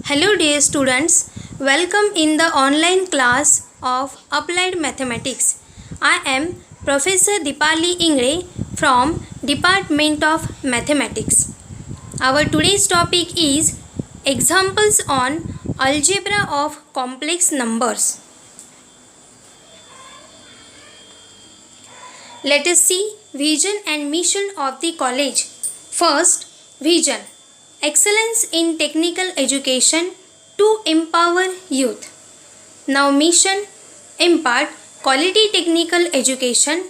Hello dear students, welcome in the online class of Applied Mathematics. I am Professor Dipali Ingre from Department of Mathematics. Our today's topic is examples on algebra of complex numbers. Let us see vision and mission of the college. First, vision. Excellence in technical education to empower youth. Now mission, impart quality technical education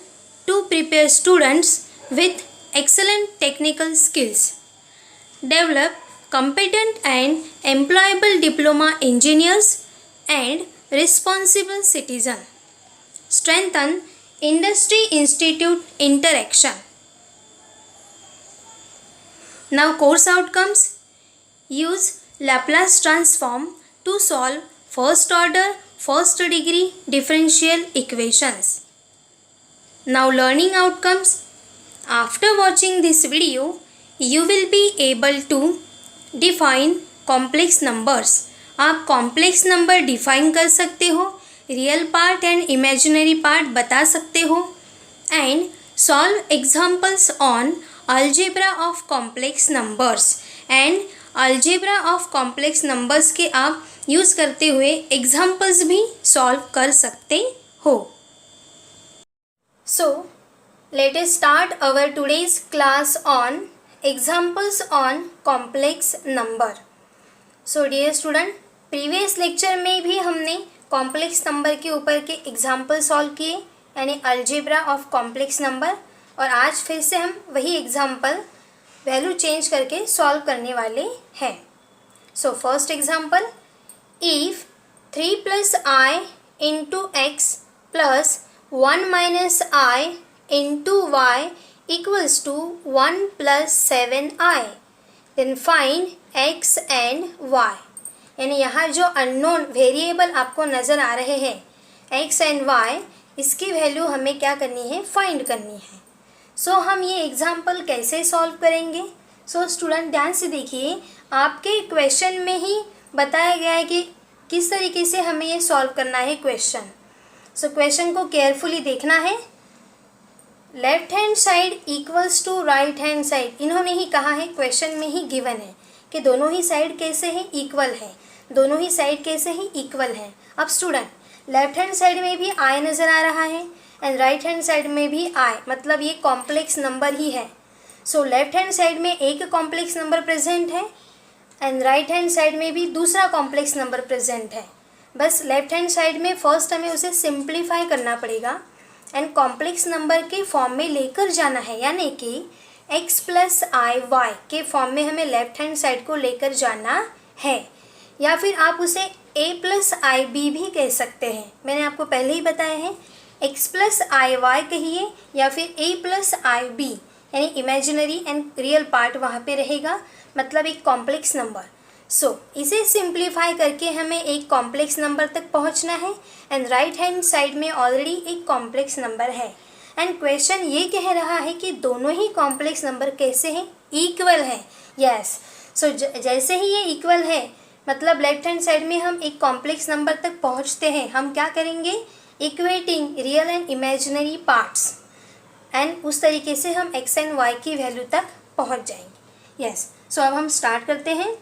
to prepare students with excellent technical skills. Develop competent and employable diploma engineers and responsible citizen. Strengthen industry institute interaction. Now course outcomes. Use Laplace transform to solve first order, first degree differential equations. Now learning outcomes. After watching this video, you will be able to define complex numbers. आप complex number define कर सकते हो, real part and imaginary part बता सकते हो and solve examples on algebra of complex numbers and algebra of complex numbers के आप use करते हुए examples भी solve कर सकते हो. So, let us start our today's class on examples on complex number. So, dear student, previous lecture में भी हमने complex number के ऊपर के example solve किए यानी algebra of complex number और आज फिर से हम वही एग्जाम्पल वैल्यू चेंज करके सॉल्व करने वाले हैं. So first example, if 3 plus I into x plus 1 minus I into Y equals to 1 plus 7 I then find X and Y. यानी यहाँ जो अननोन वेरिएबल आपको नज़र आ रहे हैं एक्स एंड वाई, इसकी वैल्यू हमें क्या करनी है, फाइंड करनी है. सो हम ये एग्जाम्पल कैसे सॉल्व करेंगे. सो स्टूडेंट ध्यान से देखिए, आपके क्वेश्चन में ही बताया गया है कि किस तरीके से हमें ये सॉल्व करना है क्वेश्चन. सो क्वेश्चन को केयरफुली देखना है. Left hand side equals to right hand side, इन्होंने ही कहा है, क्वेश्चन में ही गिवन है कि दोनों ही साइड कैसे हैं, इक्वल है. दोनों ही साइड कैसे ही इक्वल है. अब स्टूडेंट लेफ्ट हैंड साइड में भी आई नज़र आ रहा है एंड राइट हैंड साइड में भी आई, मतलब ये कॉम्प्लेक्स नंबर ही है. सो लेफ्ट हैंड साइड में एक कॉम्प्लेक्स नंबर प्रेजेंट है एंड राइट हैंड साइड में भी दूसरा कॉम्प्लेक्स नंबर प्रेजेंट है. बस लेफ्ट हैंड साइड में फर्स्ट हमें उसे सिंप्लीफाई करना पड़ेगा एंड कॉम्प्लेक्स नंबर के फॉर्म में लेकर जाना है, यानी कि एक्स प्लस आई वाई के फॉर्म में हमें लेफ्ट हैंड साइड को लेकर जाना है. या फिर आप उसे ए प्लस आई बी भी कह सकते हैं. मैंने आपको पहले ही बताया है, एक्स प्लस आई वाई कहिए या फिर ए प्लस आई बी, यानी इमेजिनरी एंड रियल पार्ट वहाँ पे रहेगा, मतलब एक कॉम्प्लेक्स नंबर. सो इसे सिंप्लीफाई करके हमें एक कॉम्प्लेक्स नंबर तक पहुँचना है एंड राइट हैंड साइड में ऑलरेडी एक कॉम्प्लेक्स नंबर है एंड क्वेश्चन ये कह रहा है कि दोनों ही कॉम्प्लेक्स नंबर कैसे हैं, इक्वल हैं. यस, सो जैसे ही ये इक्वल है मतलब लेफ्ट हैंड साइड में हम एक कॉम्प्लेक्स नंबर तक पहुँचते हैं, हम क्या करेंगे, equating real and imaginary parts and उस तरीके से हम एक्स एंड वाई की वैल्यू तक पहुंच जाएंगे. यस, सो अब हम स्टार्ट करते हैं.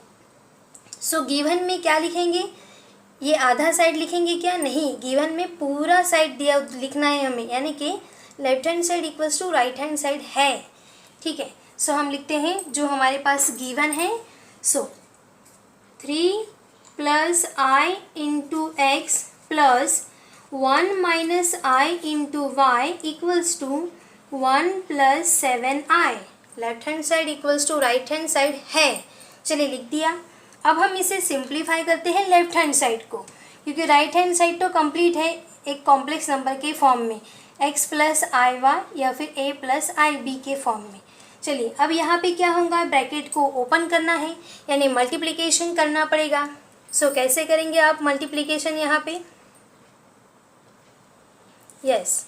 सो गिवन में क्या लिखेंगे, ये आधा साइड लिखेंगे क्या, नहीं, गिवन में पूरा साइड दिया लिखना है हमें, यानी कि left hand side equals to right hand side है. ठीक है, सो हम लिखते हैं जो हमारे पास गिवन है. So 3 plus I into x plus 1 minus I into Y equals to 1 plus 7 i. Left hand side equals to right hand side है. चलिए लिख दिया. अब हम इसे सिंप्लीफाई करते हैं लेफ्ट हैंड साइड को, क्योंकि राइट हैंड साइड तो कंप्लीट है एक कॉम्प्लेक्स नंबर के फॉर्म में, एक्स प्लस आई वाई या फिर ए प्लस आई बी के फॉर्म में. चलिए अब यहाँ पे क्या होगा, ब्रैकेट को ओपन करना है यानी मल्टीप्लिकेशन करना पड़ेगा. सो कैसे करेंगे आप मल्टीप्लिकेशन यहाँ पे, यस,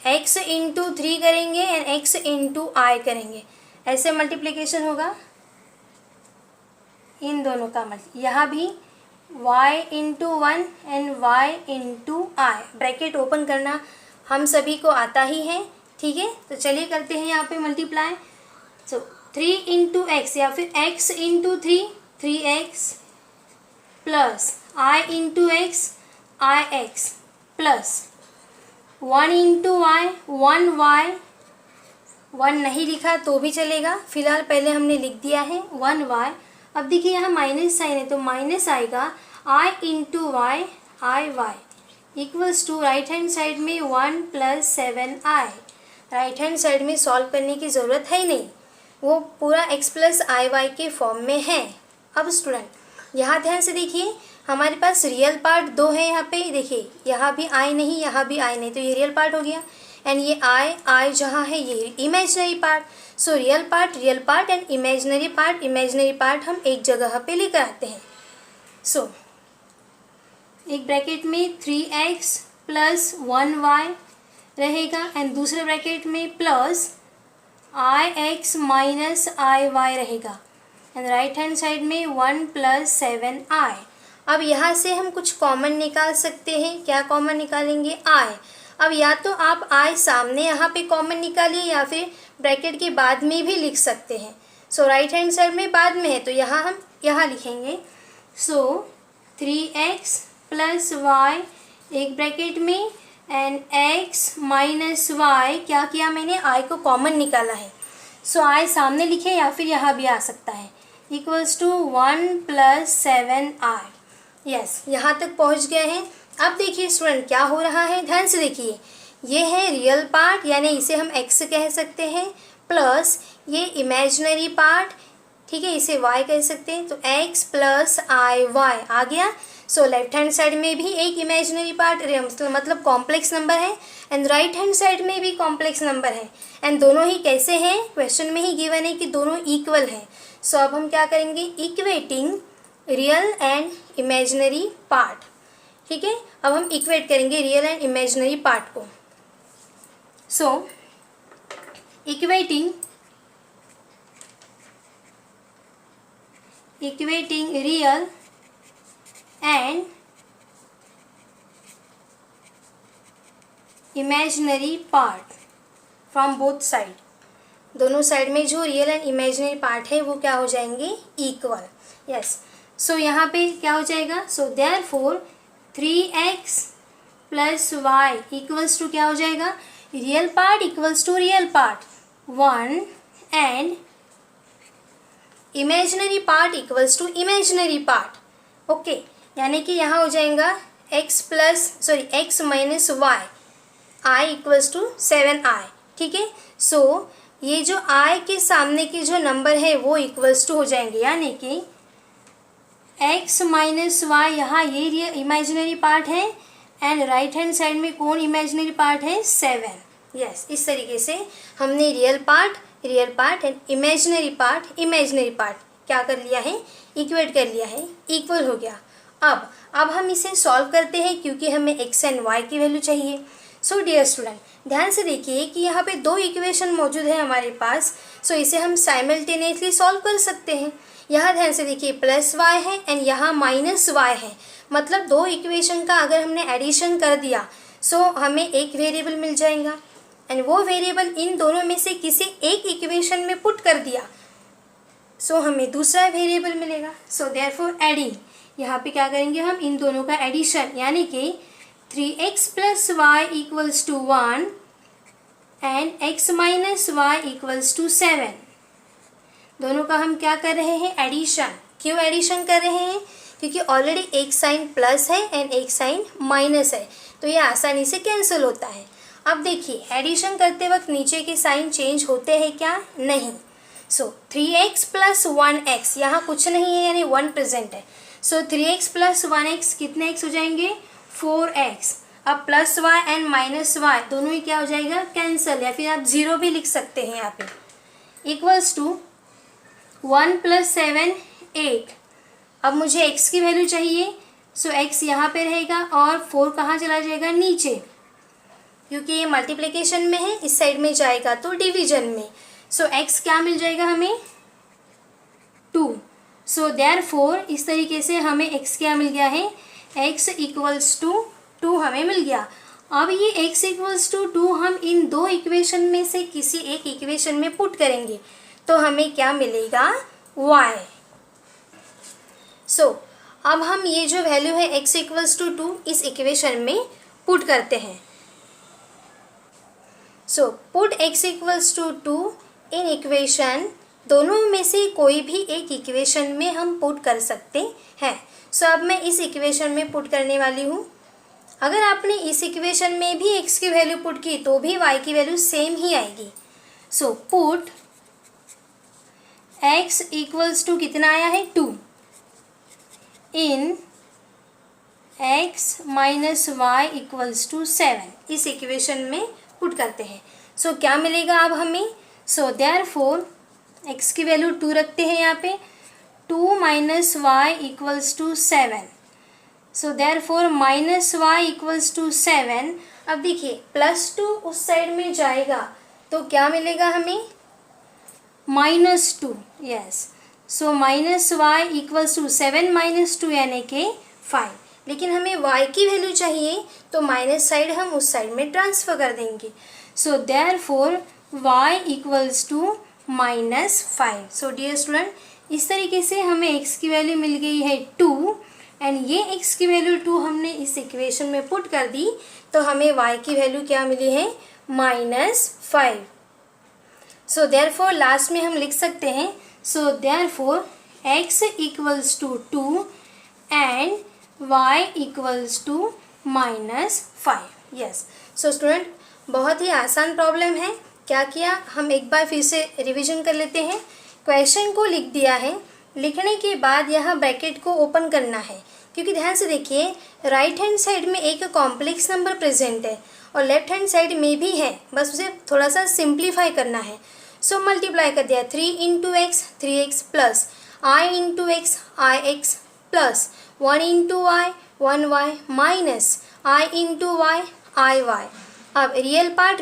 x इंटू 3 करेंगे एंड x इंटू आई करेंगे, ऐसे मल्टीप्लिकेशन होगा. इन दोनों का यहाँ भी y into 1 and y into I, bracket open करना हम सभी को आता ही है, ठीक है। तो चलिए करते हैं यहाँ पे मल्टीप्लाई। सो 3 इंटू एक्स या फिर x into 3x plus i into x ix plus 1 into y 1y, 1 नहीं लिखा तो भी चलेगा, फिलहाल पहले हमने लिख दिया है 1y। अब देखिए यहाँ माइनस साइन है तो माइनस आएगा i into y iy equals to right hand side में 1 plus 7i। Right hand side में सॉल्व करने की ज़रूरत है ही नहीं, वो पूरा x प्लस iy के फॉर्म में है। अब स्टूडेंट यहाँ ध्यान से देखिए, हमारे पास रियल पार्ट 2 है। यहाँ पे देखिए, यहाँ भी i नहीं, यहाँ भी i नहीं, तो ये रियल पार्ट हो गया। एंड ये i जहाँ है ये imaginary part. So real part and imaginary part हम एक जगह पे लेकर आते हैं। सो एक ब्रैकेट में 3x प्लस 1y रहेगा एंड दूसरे ब्रैकेट में प्लस ix माइनस iy रहेगा एंड राइट हैंड साइड में 1 प्लस 7i। अब यहाँ से हम कुछ कॉमन निकाल सकते हैं। क्या कॉमन निकालेंगे? i। अब या तो आप i सामने यहाँ पे कॉमन निकालिए या फिर ब्रैकेट के बाद में भी लिख सकते हैं। सो राइट हैंड साइड में बाद में है तो यहाँ हम यहाँ लिखेंगे। सो 3x प्लस y एक ब्रैकेट में एंड x माइनस y, क्या किया मैंने? i को कॉमन निकाला है। सो i सामने लिखे या फिर यहाँ भी आ सकता है, equals to 1 plus 7i। Yes, यहाँ तक पहुँच गए हैं। अब देखिए स्टूडेंट क्या हो रहा है, ध्यान से देखिए। ये है रियल पार्ट यानी इसे हम x कह सकते हैं, प्लस ये इमेजिनरी पार्ट, ठीक है, इसे y कह सकते हैं। तो x प्लस iy आ गया। सो लेफ्ट हैंड साइड में भी एक इमेजिनरी पार्ट मतलब कॉम्प्लेक्स नंबर है एंड राइट हैंड साइड में भी कॉम्प्लेक्स नंबर है एंड दोनों ही कैसे हैं? क्वेश्चन में ही गिवन है कि दोनों इक्वल हैं। सो अब हम क्या करेंगे? Equating real and imaginary part, ठीक है। अब हम इक्वेट करेंगे रियल एंड इमेजिनरी पार्ट को। So equating real and imaginary part from both side, दोनों साइड में जो रियल एंड इमेजिनरी पार्ट है वो क्या हो जाएंगे? इक्वल। यस, सो यहाँ पे क्या हो जाएगा? So therefore 3x plus y equals to क्या हो जाएगा? Real part equals to real part 1 and imaginary part equals to imaginary part. Okay, यानी कि यहाँ हो जाएगा x minus y i equals to 7i, ठीक है। सो ये जो i के सामने के जो नंबर है वो इक्वल्स टू हो जाएंगे, यानी कि x माइनस वाई, यहाँ ये इमेजिनरी पार्ट है एंड राइट हैंड साइड में कौन इमेजिनरी पार्ट है? 7। यस, इस तरीके से हमने real part and imaginary part क्या कर लिया है? इक्वेट कर लिया है, इक्वल हो गया। अब हम इसे सॉल्व करते हैं क्योंकि हमें x एंड y की वैल्यू चाहिए। सो डियर स्टूडेंट, ध्यान से देखिए कि यहाँ पे 2 इक्वेशन मौजूद है हमारे पास। सो इसे हम साइमल्टेनियसली सॉल्व कर सकते हैं। यहाँ ध्यान से देखिए प्लस y है एंड यहाँ माइनस y है, मतलब 2 इक्वेशन का अगर हमने एडिशन कर दिया सो हमें एक वेरिएबल मिल जाएगा एंड वो वेरिएबल इन दोनों में से किसी एक इक्वेशन में पुट कर दिया सो हमें दूसरा वेरिएबल मिलेगा। सो देयरफॉर एडिंग, यहाँ पे क्या करेंगे हम? इन दोनों का एडिशन, यानी कि 3x plus y equals to 1 and x minus y equals to 7। दोनों का हम क्या कर रहे हैं? एडिशन। क्यों एडिशन कर रहे हैं? क्योंकि ऑलरेडी एक साइन प्लस है एंड एक साइन माइनस है, तो ये आसानी से कैंसिल होता है। अब देखिए एडिशन करते वक्त नीचे के साइन चेंज होते हैं क्या? नहीं। सो 3x प्लस 1x, यहाँ कुछ नहीं है यानी 1 प्रेजेंट है। सो 3x प्लस 1x कितने x हो जाएंगे? 4x। अब plus y and minus y दोनों ही क्या हो जाएगा? कैंसिल, या फिर आप 0 भी लिख सकते हैं यहाँ पे। Equals to 1 plus 7 8। अब मुझे x की वैल्यू चाहिए। सो x यहाँ पे रहेगा और 4 कहाँ चला जाएगा? नीचे, क्योंकि ये मल्टीप्लिकेशन में है, इस साइड में जाएगा तो डिवीजन में। सो x क्या मिल जाएगा हमें? 2। सो देयरफॉर इस तरीके से हमें x क्या मिल गया है, x इक्वल्स टू 2 हमें मिल गया। अब ये x इक्वल्स टू 2 हम इन दो इक्वेशन में से किसी एक इक्वेशन में पुट करेंगे तो हमें क्या मिलेगा, y। सो अब हम ये जो वैल्यू है x इक्वल्स टू 2 इस इक्वेशन में पुट करते हैं। So put x equals to 2 in equation, दोनों में से कोई भी एक इक्वेशन में हम पुट कर सकते हैं। सो अब मैं इस इक्वेशन में पुट करने वाली हूँ। अगर आपने इस इक्वेशन में भी x की वैल्यू पुट की तो भी y की वैल्यू सेम ही आएगी। So put x equals to कितना आया है, 2 in x minus y equals to 7 इस इक्वेशन में पुट करते हैं। सो क्या मिलेगा अब हमें, सो देयरफॉर x की वैल्यू 2 रखते हैं यहाँ पे, 2 minus y equals to 7। So therefore minus y equals to 7। अब देखिए +2 उस साइड में जाएगा तो क्या मिलेगा हमें, -2। Yes, so minus y equals to 7 minus 2 यानी कि 5। लेकिन हमें y की वैल्यू चाहिए तो माइनस साइड हम उस साइड में ट्रांसफ़र कर देंगे। So therefore y equals to -5। So dear student, इस तरीके से हमें x की वैल्यू मिल गई है 2 एंड ये x की वैल्यू 2 हमने इस इक्वेशन में पुट कर दी तो हमें y की वैल्यू क्या मिली है, -5। सो देयरफॉर लास्ट में हम लिख सकते हैं, so therefore x equals to 2 and y equals to -5। Yes, so student बहुत ही आसान प्रॉब्लम है। क्या किया, हम एक बार फिर से रिवीजन कर लेते हैं। क्वेश्चन को लिख दिया है, लिखने के बाद यहाँ ब्रैकेट को ओपन करना है क्योंकि ध्यान से देखिए राइट हैंड साइड में एक कॉम्प्लेक्स नंबर प्रेजेंट है और लेफ्ट हैंड साइड में भी है, बस उसे थोड़ा सा सिंप्लीफाई करना है। सो मल्टीप्लाई कर दिया, 3 into x 3x plus i into x ix plus 1 into y 1y minus i into y iy। अब रियल पार्ट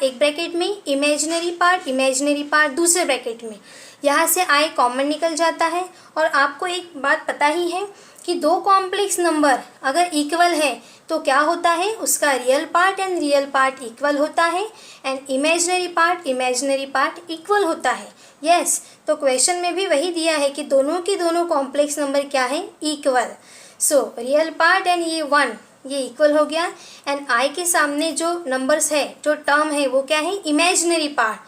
एक ब्रैकेट में, इमेजिनरी पार्ट दूसरे ब्रैकेट में। यहाँ से i कॉमन निकल जाता है और आपको एक बात पता ही है कि दो कॉम्प्लेक्स नंबर अगर इक्वल है तो क्या होता है, उसका रियल पार्ट इक्वल होता है एंड इमेजिनरी पार्ट इक्वल होता है। यस, तो क्वेश्चन में भी वही दिया है कि दोनों के दोनों कॉम्प्लेक्स नंबर क्या है, equal. So real part and ये 1 ये इक्वल हो गया एंड i के सामने जो नंबर्स है, जो टर्म है वो क्या है, इमेजिनरी पार्ट,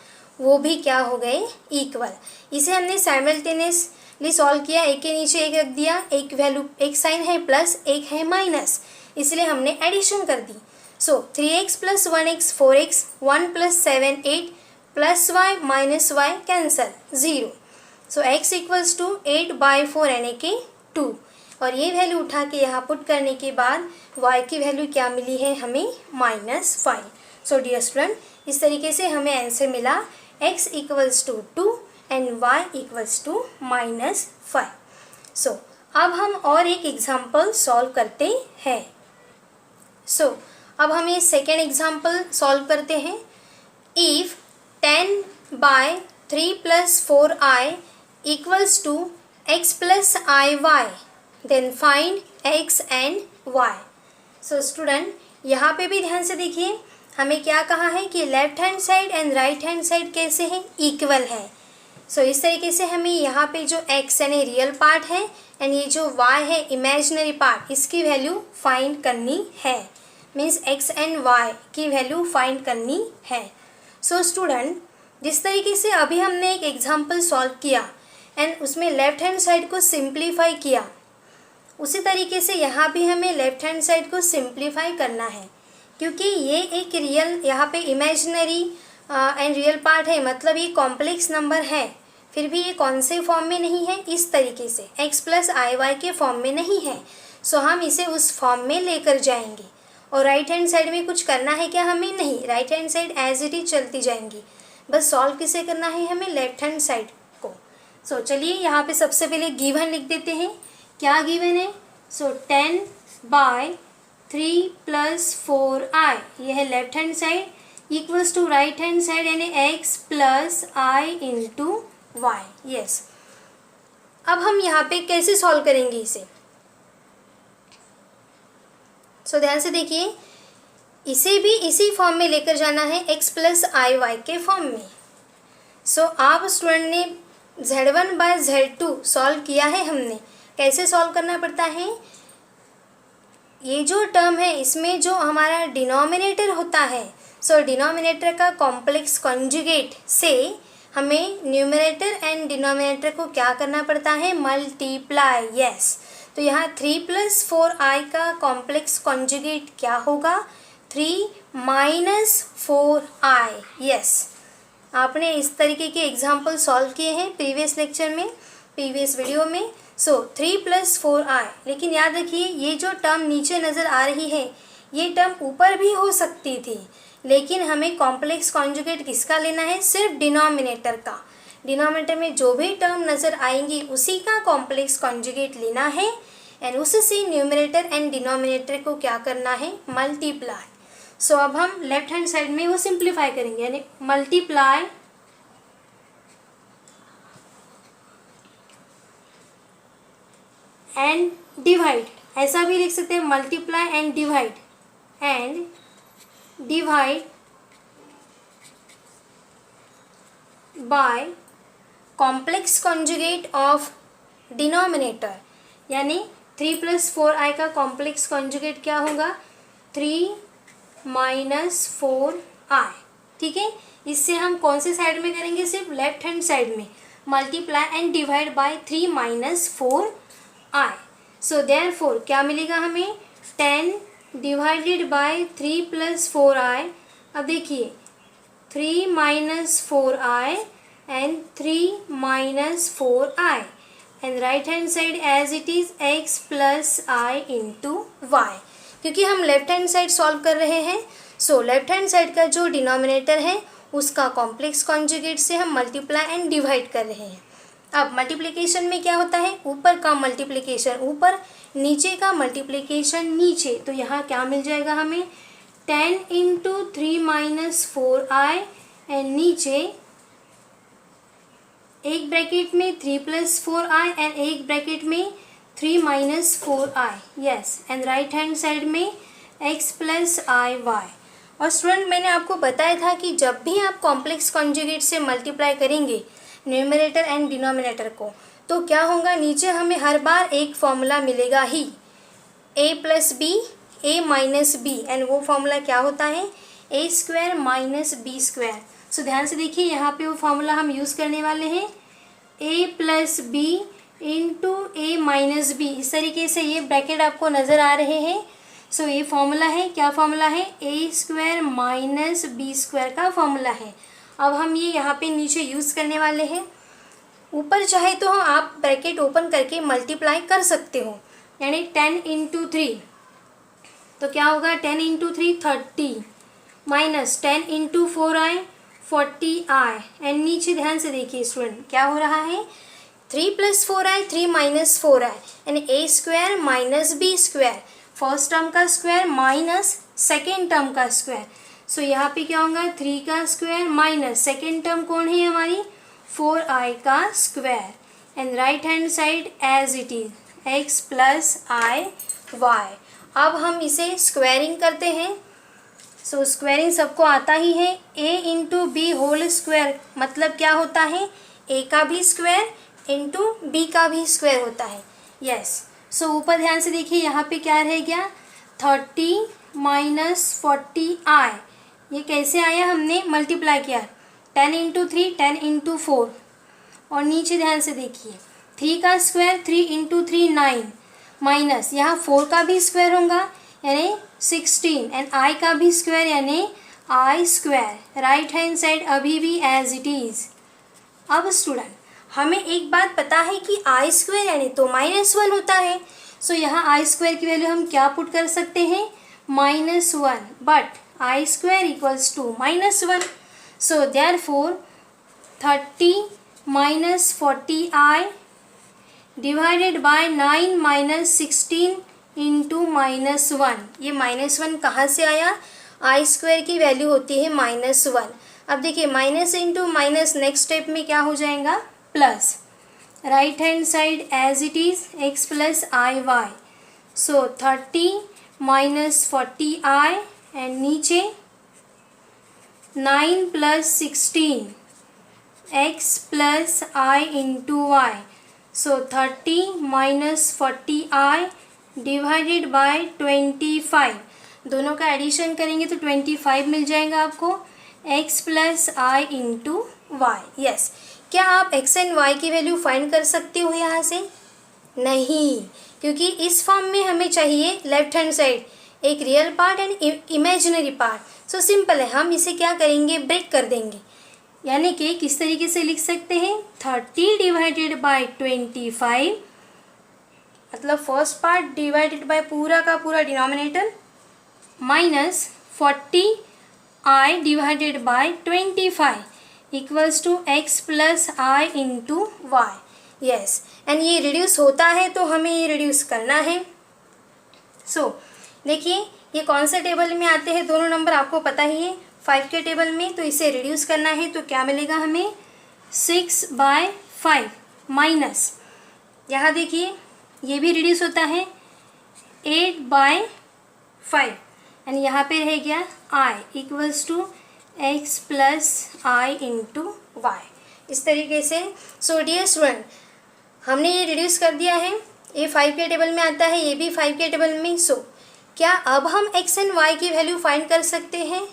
वो भी क्या हो गए, इक्वल। इसे हमने साइमल्टेनियसली सॉल्व किया, एक के नीचे एक रख दिया, एक वैल्यू, एक साइन है प्लस एक है माइनस, इसलिए हमने एडिशन कर दी। So 3x plus 1x 4x 1 plus 7 8 plus y minus y cancel 0। So x equals to 8/4 यानी कि 2 और ये वैल्यू उठा के यहाँ पुट करने के बाद y की वैल्यू क्या मिली है हमें, -5। सो डियर स्टूडेंट, इस तरीके से हमें आंसर मिला x equals to 2 and y equals to -5। So अब हम और एक एग्जाम्पल सॉल्व करते हैं। सो अब हम ये सेकेंड एग्जाम्पल सॉल्व करते हैं। If 10/3 + 4i equals to x + iy then find x and y। So student, यहाँ पे भी ध्यान से देखिए, हमें क्या कहा है कि left hand side and right hand side कैसे हैं, इक्वल है। सो इस तरीके से हमें यहाँ पे जो x यानी रियल पार्ट है एंड ये जो y है इमेजिनरी पार्ट, इसकी वैल्यू फाइंड करनी है। मीन्स x एंड y की वैल्यू फाइंड करनी है। सो स्टूडेंट, जिस तरीके से अभी हमने एक एग्जाम्पल सॉल्व किया एंड उसमें लेफ्ट हैंड साइड को सिंप्लीफाई किया, उसी तरीके से यहाँ भी हमें लेफ्ट हैंड साइड को सिंप्लीफाई करना है क्योंकि ये एक रियल, यहाँ पे इमेजिनरी एंड रियल पार्ट है, मतलब ये कॉम्प्लेक्स नंबर है, फिर भी ये कौन से फॉर्म में नहीं है, इस तरीके से x + iy के फॉर्म में नहीं है। सो हम इसे उस फॉर्म में लेकर जाएंगे और राइट हैंड साइड में कुछ करना है क्या, हमें नहीं, right hand side as it is चलती जाएंगी। बस सॉल्व किसे करना है, हमें लेफ्ट हैंड साइड को। सो चलिए यहाँ पे सबसे पहले गिवन लिख देते हैं। क्या गिवन है, सो 10/3 + 4i, यह है left hand side, equals to right hand side यानी x + i into y। Yes, अब हम यहाँ पे कैसे सॉल्व करेंगे इसे? सो ध्यान से देखिए, इसे भी इसी फॉर्म में लेकर जाना है, x प्लस आई वाई के फॉर्म में। सो आप स्टूडेंट ने z1 बाय z2 सॉल्व किया है हमने। कैसे सॉल्व करना पड़ता है? ये जो टर्म है इसमें जो हमारा डिनोमिनेटर होता है, सो डिनोमिनेटर का कॉम्प्लेक्स कॉन्जुगेट से हमें न्यूमरेटर एंड डिनोमिनेटर को क्या करना पड़ता है? मल्टीप्लाई। यस, तो यहाँ 3 प्लस 4i का कॉम्प्लेक्स कॉन्जुगेट क्या होगा? 3 माइनस 4i। यस, आपने इस तरीके के एग्जाम्पल सॉल्व किए हैं प्रीवियस लेक्चर में, प्रीवियस वीडियो में। सो 3 प्लस 4i, लेकिन याद रखिए ये जो टर्म नीचे नज़र आ रही है ये टर्म ऊपर भी हो सकती थी, लेकिन हमें कॉम्प्लेक्स कॉन्जुगेट किसका लेना है? सिर्फ डिनोमिनेटर का। डिनोमिनेटर में जो भी टर्म नज़र आएंगी उसी का कॉम्प्लेक्स कॉन्जुगेट लेना है एंड उससे न्यूमरेटर एंड डिनोमिनेटर को क्या करना है? मल्टीप्लाई। सो अब हम लेफ्ट हैंड साइड में वो सिंप्लीफाई करेंगे, यानी मल्टीप्लाई एंड डिवाइड, ऐसा भी लिख सकते हैं, multiply and divide by complex conjugate of denominator, यानी 3 प्लस 4i का कॉम्प्लेक्स कॉन्जुगेट क्या होगा? 3 माइनस 4i। ठीक है, इससे हम कौन से साइड में करेंगे? सिर्फ लेफ्ट हैंड साइड में, multiply and divide by 3 minus 4i। So therefore क्या मिलेगा हमें? 10 डिवाइडेड बाय 3 प्लस 4i। अब देखिए 3 minus 4i and 3 minus 4i and right hand side as it is x plus i into y, क्योंकि हम left hand side solve कर रहे हैं। सो लेफ्ट हैंड साइड का जो डिनोमिनेटर है उसका कॉम्प्लेक्स कॉन्जुगेट से हम मल्टीप्लाई एंड डिवाइड कर रहे हैं। अब मल्टीप्लिकेशन में क्या होता है? ऊपर का मल्टीप्लिकेशन ऊपर, नीचे का मल्टीप्लिकेशन नीचे। तो यहाँ क्या मिल जाएगा हमें? 10 इंटू 3 माइनस 4i एंड नीचे एक ब्रैकेट में 3 प्लस 4i एंड एक ब्रैकेट में 3 minus 4i। Yes, and right hand side में x प्लस आई वाई। और स्टूडेंट मैंने आपको बताया था कि जब भी आप कॉम्प्लेक्स कॉन्जुगेट से मल्टीप्लाई करेंगे न्यूमरेटर एंड डिनोमिनेटर को, तो क्या होगा? नीचे हमें हर बार एक फॉर्मूला मिलेगा ही, a plus b, a minus b, and वो फॉर्मूला क्या होता है? a square minus b square. So ध्यान से देखिए, यहाँ पे वो फॉर्मूला हम यूज़ करने वाले हैं, a plus b into a minus b. इस तरीके से ये ब्रैकेट आपको नज़र आ रहे हैं। सो ये फॉर्मूला है, क्या फॉर्मूला है? a square minus b square का फॉर्मूला है। अब हम ये यहाँ पे नीचे यूज़ करने वाले हैं। ऊपर चाहे तो आप ब्रैकेट ओपन करके मल्टीप्लाई कर सकते हो, यानी 10 इंटू 3, तो क्या होगा? 10 into 3 30 minus 10 into 4i 40i and नीचे ध्यान से देखिए स्टूडेंट क्या हो रहा है? 3 प्लस 4i 3 माइनस 4i यानी a square minus b square, first term का स्क्वायर माइनस सेकेंड टर्म का स्क्वायर। सो यहाँ पे क्या होगा? 3 का स्क्वायर माइनस सेकेंड टर्म कौन है हमारी? 4i का square and right hand side as it is x plus i y. अब हम इसे स्क्वायरिंग करते हैं। सो स्क्वायरिंग सबको आता ही है, a into b whole square मतलब क्या होता है? a का भी स्क्वायर इंटू बी का भी स्क्वायर होता है। यस, सो ऊपर ध्यान से देखिए यहाँ पे क्या रह गया? 30 माइनस 40i। ये कैसे आया? हमने मल्टीप्लाई किया, 10 इंटू 3 10 इंटू 4, और नीचे ध्यान से देखिए 3 का स्क्वायर 3 इंटू 3 9 माइनस यहाँ 4 का भी स्क्वायर होगा यानी 16 एंड i का भी स्क्वायर यानी i square. Right hand side अभी भी एज इट इज़। अब स्टूडेंट हमें एक बात पता है कि i स्क्वायर यानी तो -1 होता है। सो यहाँ i स्क्वायर की वैल्यू हम क्या पुट कर सकते हैं? -1, but i square equals to -1। So therefore 30 minus 40i divided by 9 minus 16 into -1। ये -1 कहाँ से आया? i स्क्वायर की वैल्यू होती है -1। अब देखिए minus into minus next step में क्या हो जाएगा? Plus. Right hand side as it is x plus i y, so 30 minus 40i and नीचे 9 plus 16 x plus I into y, so 30 minus 40i divided by 25। दोनों का addition करेंगे तो 25 मिल जाएगा आपको, x प्लस आई इंटू वाई। यस, क्या आप x and y की वैल्यू फाइंड कर सकते हो यहाँ से? नहीं, क्योंकि इस फॉर्म में हमें चाहिए लेफ्ट हैंड साइड एक real part and imaginary part. So simple है, हम इसे क्या करेंगे, ब्रेक कर देंगे। यानी कि किस तरीके से लिख सकते हैं, 30 डिवाइडेड बाय 25, मतलब फर्स्ट पार्ट डिवाइडेड बाय पूरा का पूरा denominator, minus 40i divided by 25 equals to x plus I into y. Yes, and ये रिड्यूस होता है तो हमें ये रिड्यूस करना है। सो देखिए ये कौन से टेबल में आते हैं, दोनों नंबर आपको पता ही है, 5 के टेबल में। तो इसे रिड्यूस करना है तो क्या मिलेगा हमें, 6/5 माइनस, यहाँ देखिए ये भी रिड्यूस होता है 8/5 एंड यहाँ पे रह गया i equals to x plus I into y. इस तरीके से सो डियर स्टूडेंट, हमने ये रिड्यूस कर दिया है, ये 5 के टेबल में आता है, ये भी 5 के टेबल में। सो क्या अब हम x एंड y की वैल्यू फाइंड कर सकते हैं?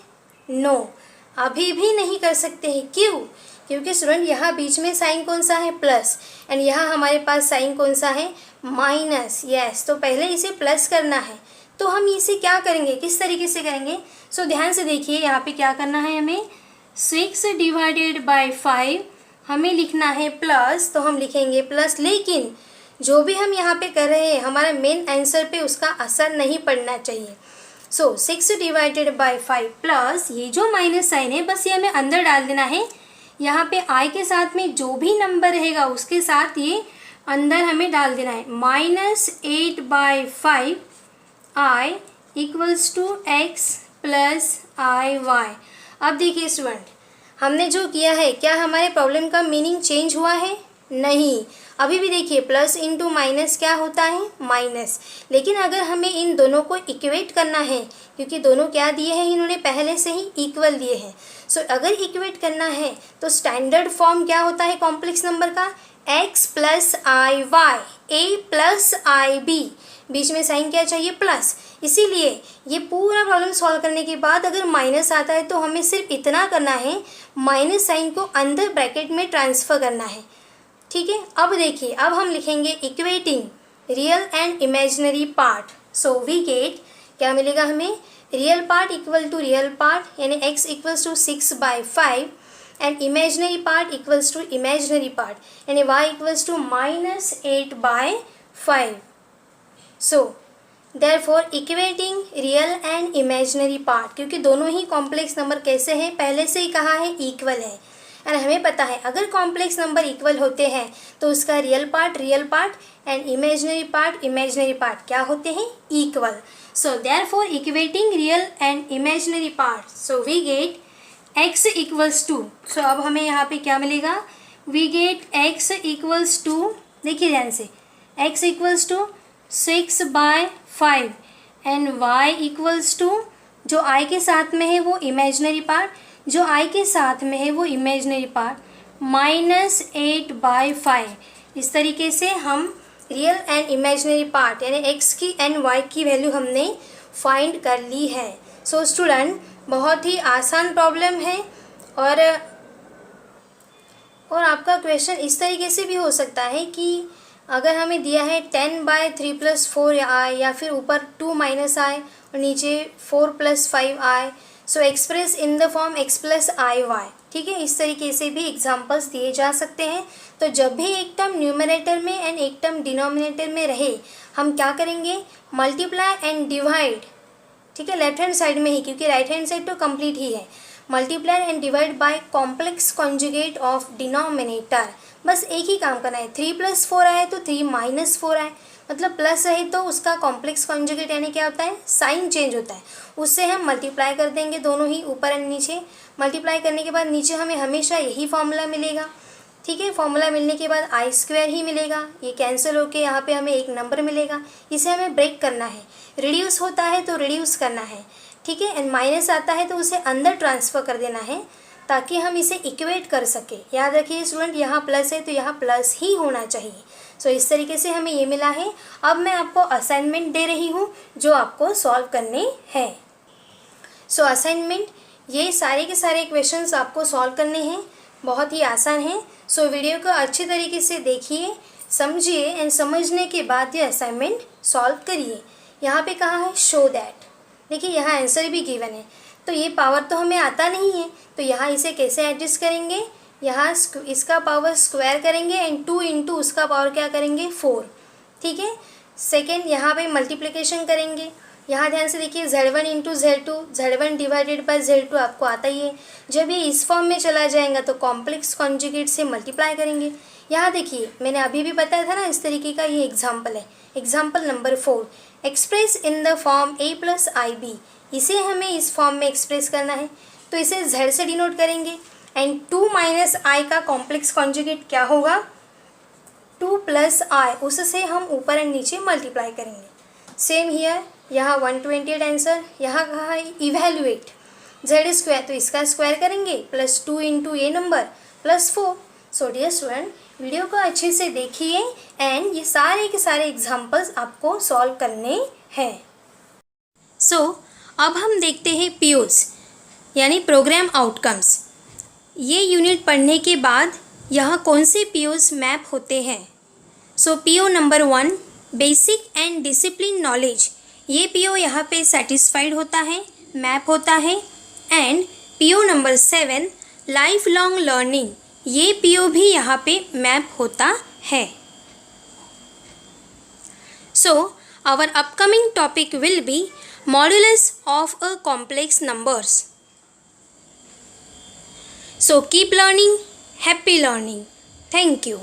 नो, अभी भी नहीं कर सकते हैं। क्यों? क्योंकि स्टूडेंट यहाँ बीच में साइन कौन सा है, प्लस, एंड यहाँ हमारे पास साइन कौन सा है, माइनस। यस, तो पहले इसे प्लस करना है, तो हम इसे क्या करेंगे, किस तरीके से करेंगे? सो ध्यान से देखिए यहाँ पे क्या करना है हमें, 6 डिवाइडेड बाय 5 हमें लिखना है प्लस, तो हम लिखेंगे प्लस, लेकिन जो भी हम यहाँ पे कर रहे हैं हमारा मेन आंसर पे उसका असर नहीं पड़ना चाहिए। सो 6 डिवाइडेड बाय 5 प्लस, ये जो माइनस साइन है बस ये हमें अंदर डाल देना है। यहाँ पे आई के साथ में जो भी नंबर रहेगा उसके साथ ये अंदर हमें डाल देना है, -8/5 i equals to x plus i y. अब देखिए स्टूडेंट, हमने जो किया है, क्या हमारे प्रॉब्लम का मीनिंग चेंज हुआ है? नहीं, अभी भी देखिए प्लस इंटू माइनस क्या होता है, माइनस। लेकिन अगर हमें इन दोनों को इक्वेट करना है, क्योंकि दोनों क्या दिए हैं, इन्होंने पहले से ही इक्वल दिए हैं। सो अगर इक्वेट करना है तो स्टैंडर्ड फॉर्म क्या होता है कॉम्प्लेक्स नंबर का, x plus i y, a plus i b, बीच में साइन क्या चाहिए, प्लस। इसीलिए ये पूरा प्रॉब्लम सॉल्व करने के बाद अगर माइनस आता है तो हमें सिर्फ इतना करना है, माइनस साइन को अंदर ब्रैकेट में ट्रांसफ़र करना है। ठीक है, अब देखिए, अब हम लिखेंगे equating real and imaginary part. So we get, क्या मिलेगा हमें, real part equal to real part, यानी x equals to 6/5 and imaginary part equals to imaginary part, यानी y equals to -8/5। So therefore equating real and imaginary part, क्योंकि दोनों ही complex number कैसे हैं, पहले से ही कहा है इक्वल है, एंड हमें पता है अगर कॉम्प्लेक्स नंबर इक्वल होते हैं तो उसका real part and imaginary part क्या होते हैं, equal. So therefore equating real and imaginary part, so we get x equals to, so अब हमें यहाँ पे क्या मिलेगा, we get x equals to, देखिए ध्यान से, x equals to 6/5 and y equals to, जो i के साथ में है वो इमेजिनरी पार्ट, जो i के साथ में है वो इमेजिनरी पार्ट, -8/5। इस तरीके से हम रियल एंड इमेजिनरी पार्ट यानी x की एंड y की वैल्यू हमने फाइंड कर ली है। सो स्टूडेंट, बहुत ही आसान प्रॉब्लम है, और आपका क्वेश्चन इस तरीके से भी हो सकता है कि अगर हमें दिया है 10/3 + 4i, या फिर ऊपर 2 - i और नीचे 4 + 5i, so express in the form x plus i y. ठीक है, इस तरीके से भी एग्जांपल्स दिए जा सकते हैं। तो जब भी एक टर्म न्यूमरेटर में एंड एक टर्म डिनोमिनेटर में रहे, हम क्या करेंगे, मल्टीप्लाई एंड डिवाइड। ठीक है, लेफ्ट हैंड साइड में ही, क्योंकि राइट हैंड साइड तो कंप्लीट ही है, multiply and divide by complex conjugate of denominator. बस एक ही काम करना है, 3 + 4 आए तो 3 - 4 आए, मतलब प्लस है तो उसका कॉम्प्लेक्स कॉन्जुगेट यानी क्या होता है, साइन चेंज होता है, उससे हम मल्टीप्लाई कर देंगे दोनों ही ऊपर एंड नीचे। मल्टीप्लाई करने के बाद नीचे हमें हमेशा यही फॉर्मूला मिलेगा, ठीक है। फॉर्मूला मिलने के बाद आई स्क्वायर ही मिलेगा, ये कैंसिल होके यहाँ पे हमें एक नंबर मिलेगा। इसे हमें ब्रेक करना है, रिड्यूस होता है तो रिड्यूस करना है, ठीक है। एंड माइनस आता है तो उसे अंदर ट्रांसफ़र कर देना है ताकि हम इसे इक्वेट कर सके। याद रखिए स्टूडेंट, यहाँ प्लस है तो यहाँ प्लस ही होना चाहिए। सो इस तरीके से हमें ये मिला है। अब मैं आपको असाइनमेंट दे रही हूँ जो आपको सॉल्व करने हैं। सो असाइनमेंट, ये सारे के सारे क्वेश्चंस आपको सॉल्व करने हैं, बहुत ही आसान है। सो वीडियो को अच्छी तरीके से देखिए, समझिए एंड समझने के बाद ये असाइनमेंट सॉल्व करिए। यहाँ पे कहा है शो दैट, देखिए यहाँ आंसर भी गिवन है। तो ये पावर तो हमें आता नहीं है, तो यहाँ इसे कैसे एडजस्ट करेंगे, यहाँ इसका पावर स्क्वायर करेंगे एंड 2 इंटू उसका पावर क्या करेंगे 4, ठीक है। सेकेंड, यहाँ पे मल्टीप्लिकेशन करेंगे। यहाँ ध्यान से देखिए Z1 into Z2, Z1 divided by Z2 आपको आता ही है। जब ये इस फॉर्म में चला जाएगा तो कॉम्प्लेक्स कॉन्जुगेट से मल्टीप्लाई करेंगे। यहाँ देखिए मैंने अभी भी बताया था ना, इस तरीके का ये एग्जाम्पल है। Example number 4, express in the form a plus IB, इसे हमें इस फॉर्म में एक्सप्रेस करना है तो इसे Z से डिनोट करेंगे। एंड 2 माइनस I का कॉम्प्लेक्स कॉन्जुगेट क्या होगा, 2 प्लस I, उससे हम ऊपर एंड नीचे मल्टीप्लाई करेंगे। सेम हियर, यहाँ 128 आंसर। यहाँ कहा है इवेल्युएट Z स्क्वायर, तो इसका स्क्वायर करेंगे प्लस 2 इंटू ये number plus 4। So dear student, video को अच्छे से देखिए एंड ये सारे के सारे एग्जाम्पल्स आपको सॉल्व करने हैं। सो अब हम देखते हैं POs यानी प्रोग्राम आउटकम्स। ये यूनिट पढ़ने के बाद यहाँ कौन से POs मैप होते हैं। सो PO number 1, basic and discipline knowledge, ये PO यहाँ पे सेटिस्फाइड होता है, मैप होता है। And PO number 7, life long learning, ये PO भी यहाँ पे मैप होता है। So our upcoming topic will be modulus of a complex numbers. So keep learning, happy learning. Thank you.